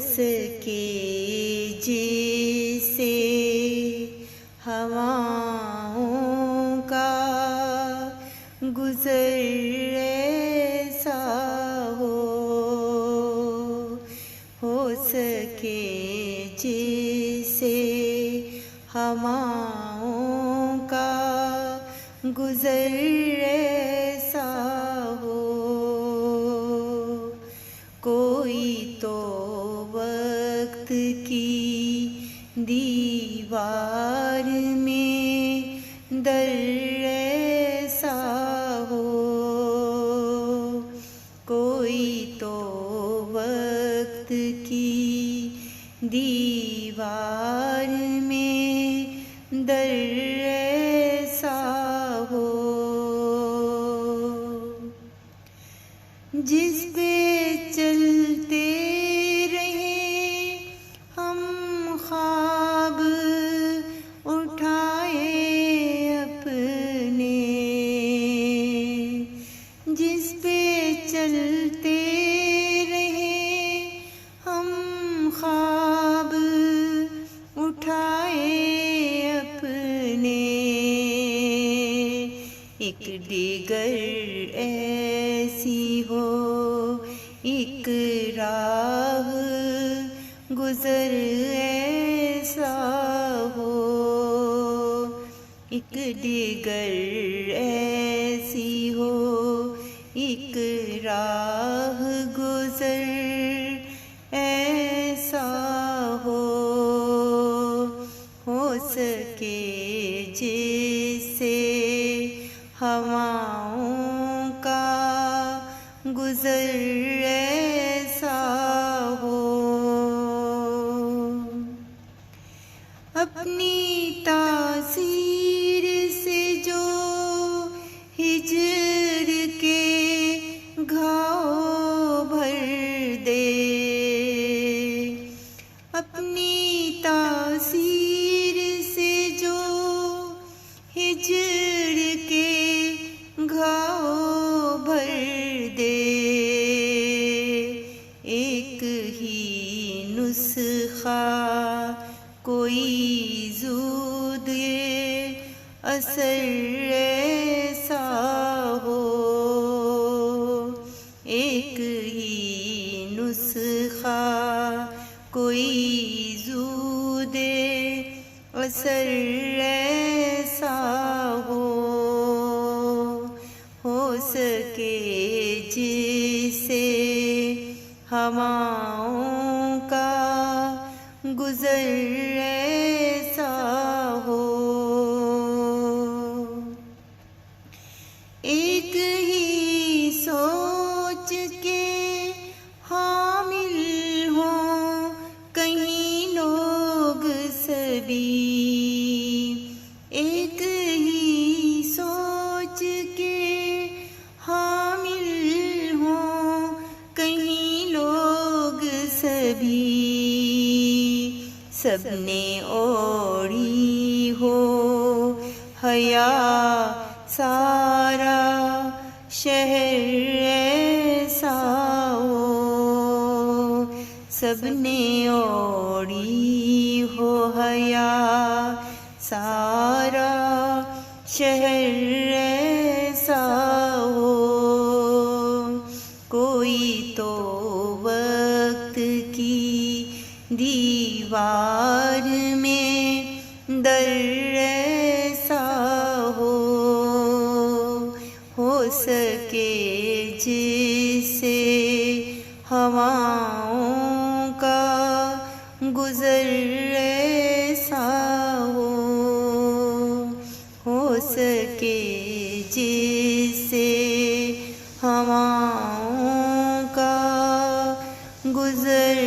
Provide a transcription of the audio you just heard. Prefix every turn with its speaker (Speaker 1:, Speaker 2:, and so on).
Speaker 1: سکے جیسے ہواؤں کا گزر ایسا ہو سکے جیسے ہواؤں کا گزر ایسا ہو. کوئی تو وقت کی دیوار میں در ایسا ہو. کوئی تو وقت کی دیوار میں در ایسا ہو. جس پہ چلتے رہے ہم خواب اٹھائے اپنے. جس پہ چلتے رہے ہم خواب اٹھائے اپنے. ایک دیگر ایسی ہو ایک راہ گزر ایسا ہو. ایک دیگر ایسی ہو ایک راہ گزر ایسا ہو. سکے جیسے ہواؤں کا گزر ایسا ہو. اپنی تاثیر سے جو ہجر کے گھاؤ بھر دے. اپنی تاثیر سے جو ہجر کے گھاؤ بھر دے. ایک ہی نسخہ کوئی زود اثر ایسا ہو. ایک ہی نسخہ کوئی زود اثر ایسا ہو. سکے جیسے ہواؤں کا گزر ایسا ہو. ایک ہی سوچ کے حامل ہوں کہیں لوگ سبھی. ایک ہی سوچ کے حامل ہوں کہیں لوگ سبھی. سب نے اوڑھی ہو حیا سارا شہر ایسا ہو. سب نے اوڑھی ہو حیا سارا شہر ایسا ہو. کوئی تو وقت کی دیوار میں در ایسا ہو. سکے جیسے ہواؤں کا گزر ایسا ہو. سکے جیسے ہواؤں کا گزر